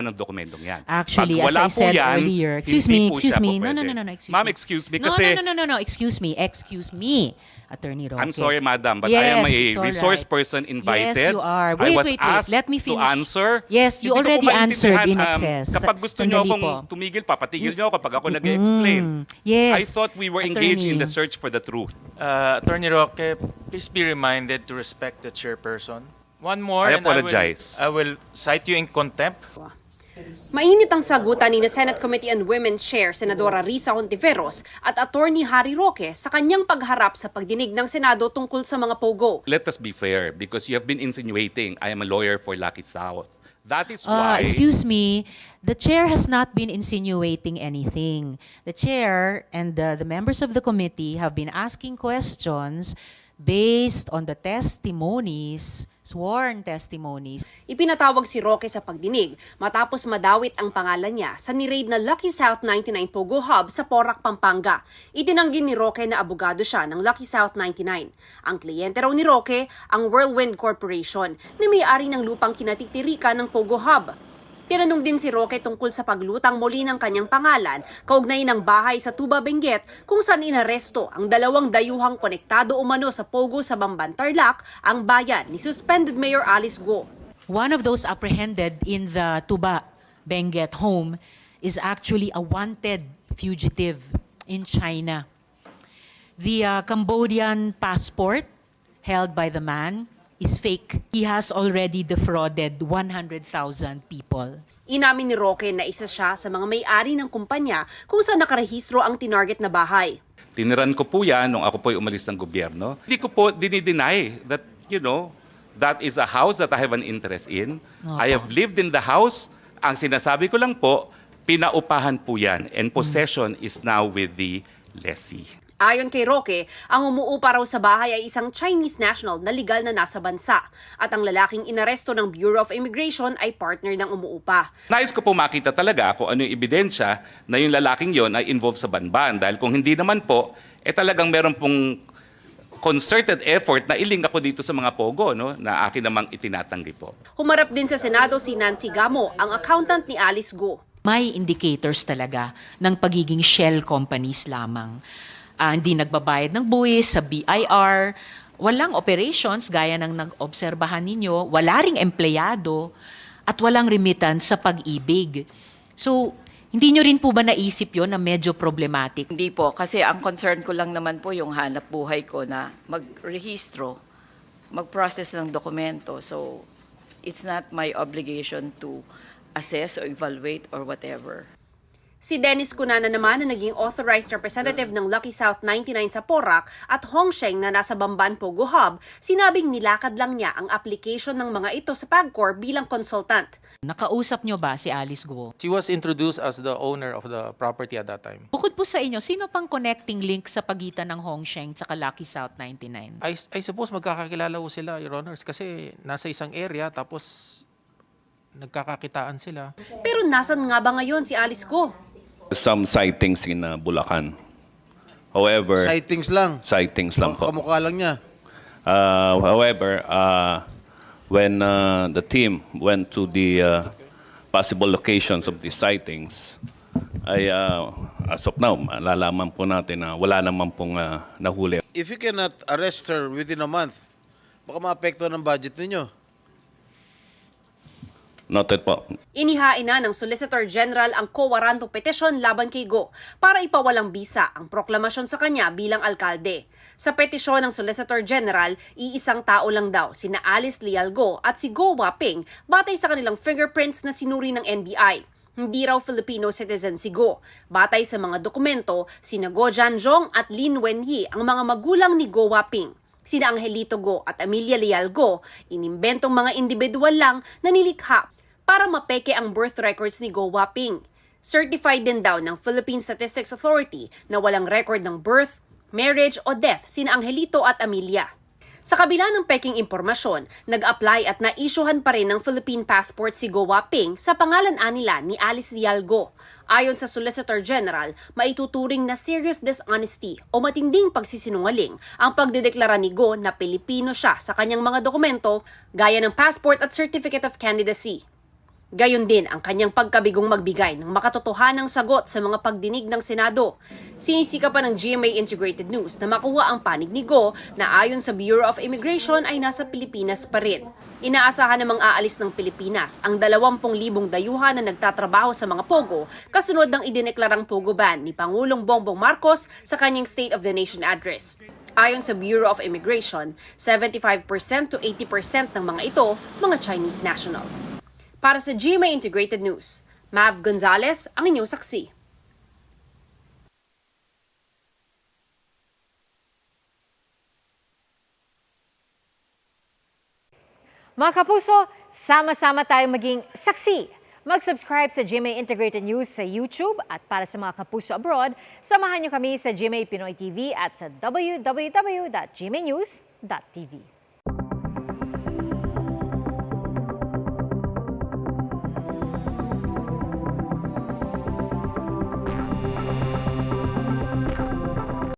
ng dokumentong yan. Actually, Pag as wala I po said yan, earlier, excuse hindi me, po excuse siya me. po No, pwede. excuse Ma'am, me. excuse me No, kasi... no, excuse me, Attorney Roque. I'm sorry, madam, but I am a Yes, it's all resource right. person invited. Yes, you are. I was Wait. asked Let me to finish. answer. Yes, you Hindi ko po already answered in maintindihan, excess. Kapag gusto niyo Sandali akong po. tumigil, papatigil niyo ako kapag ako nag-explain. Yes. I thought we were engaged in the Attorney. search for the truth. Attorney Roque, please be reminded to respect the chairperson. One more, I and apologize. I will cite you in contempt. Mainit ang sagutan ni Senate Committee on Women Chair Senadora Risa Hontiveros at Attorney Harry Roque sa kanyang pagharap sa pagdinig ng Senado tungkol sa mga pogo. Let us be fair because you have been insinuating I am a lawyer for Lucky South. That is why... Excuse me, the chair has not been insinuating anything. The chair and the members of the committee have been asking questions based on the testimonies, sworn testimonies. Ipinatawag si Roque sa pagdinig matapos madawit ang pangalan niya sa niraid na Lucky South 99 Pogo Hub sa Porac, Pampanga. Itinanggi ni Roque na abogado siya ng Lucky South 99. Ang kliyente raw ni Roque, ang Whirlwind Corporation, na may-ari ng lupang kinatitirikan ng Pogo Hub. Tinanong din si Roque tungkol sa paglutang muli ng kanyang pangalan kaugnay ng bahay sa Tuba, Benguet kung saan inaresto ang dalawang dayuhang konektado umano sa Pogo sa Bamban, Tarlac, ang bayan ni suspended Mayor Alice Go. One of those apprehended in the Tuba Benguet home is actually a wanted fugitive in China. The Cambodian passport held by the man is fake. He has already defrauded 100,000 people. Inamin ni Roque na isa siya sa mga may-ari ng kumpanya kung saan nakarehistro ang tinarget na bahay. Tiniran ko po yan nung ako po umalis ng gobyerno. Hindi ko po dinideny that, that is a house that I have an interest in. I have lived in the house. Ang sinasabi ko lang po, pinaupahan po yan and possession is now with the lessee. Ayon kay Roque, ang umuupa raw sa bahay ay isang Chinese national na legal na nasa bansa at ang lalaking inaresto ng Bureau of Immigration ay partner ng umuupa. Nais ko po makita talaga kung ano yung ebidensya na yung lalaking yon ay involved sa banban. Dahil kung hindi naman po, talagang meron pong concerted effort na iling ako dito sa mga pogo, na akin namang itinatanggi po. Humarap din sa Senado si Nancy Gamo, ang accountant ni Alice Go. May indicators talaga ng pagiging shell companies lamang. Hindi nagbabayad ng buwis sa BIR, walang operations gaya ng nag-obserbahan ninyo, wala ring empleyado, at walang remittance sa pag-ibig. So, hindi nyo rin po ba naisip yon na medyo problematic? Hindi po, kasi ang concern ko lang naman po yung hanap buhay ko na mag-rehistro, mag-process ng dokumento. So, it's not my obligation to assess or evaluate or whatever. Si Dennis Cunana naman na naging authorized representative ng Lucky South 99 sa Porac at Hong Sheng na nasa Bamban Pogo Hub, sinabing nilakad lang niya ang application ng mga ito sa PAGCOR bilang consultant. Nakausap nyo ba si Alice Guo? She was introduced as the owner of the property at that time. Bukod po sa inyo, sino pang connecting link sa pagitan ng Hong Sheng at Lucky South 99? I suppose magkakakilala ko sila, Your Honors, kasi nasa isang area tapos nagkakakitaan sila. Pero nasan nga ba ngayon si Alice Go? Some sightings in Bulacan. However, Sightings lang. sightings lang po. Kamukha lang niya. However, when the team went to the possible locations of the sightings, ay as of now, malalaman po natin na wala naman pong nahuli. If you cannot arrest her within a month, baka maapekto ng budget ninyo. Noted po. Inihain na ng Solicitor General ang co-warranto petisyon laban kay Go para ipawalang bisa ang proklamasyon sa kanya bilang alkalde. Sa petisyon ng Solicitor General, iisang tao lang daw, sina Alice Leal Go at si Go Waping, batay sa kanilang fingerprints na sinuri ng NBI. Hindi raw Filipino citizen si Go. Batay sa mga dokumento, sina Go Janjong at Lin Wenyi ang mga magulang ni Go Waping. Sina Angelito Go at Amelia Leal Go, inimbentong mga individual lang na nilikha para mapeke ang birth records ni Go Waping. Certified din daw ng Philippine Statistics Authority na walang record ng birth, marriage o death sina Angelito at Amelia. Sa kabila ng peking impormasyon, nag-apply at na-issuehan pa rin ng Philippine passport si Go Waping sa pangalan nila ni Alice Leal Go. Ayon sa Solicitor General, maituturing na serious dishonesty o matinding pagsisinungaling ang pagdedeklara ni Go na Pilipino siya sa kanyang mga dokumento gaya ng passport at certificate of candidacy. Gayon din ang kanyang pagkabigong magbigay ng makatotohanang sagot sa mga pagdinig ng Senado. Sinisika pa ng GMA Integrated News na makuha ang panig ni Go na ayon sa Bureau of Immigration ay nasa Pilipinas pa rin. Inaasahan namang aalis ng Pilipinas ang 20,000 dayuhan na nagtatrabaho sa mga pogo kasunod ng idineklarang pogo ban ni Pangulong Bongbong Marcos sa kanyang State of the Nation address. Ayon sa Bureau of Immigration, 75% to 80% ng mga ito mga Chinese national. Para sa GMA Integrated News, Mav Gonzalez ang inyong saksi. Mga kapuso, sama-sama tayong maging saksi. Mag-subscribe sa GMA Integrated News sa YouTube at para sa mga kapuso abroad, samahan niyo kami sa GMA Pinoy TV at sa www.gmanews.tv.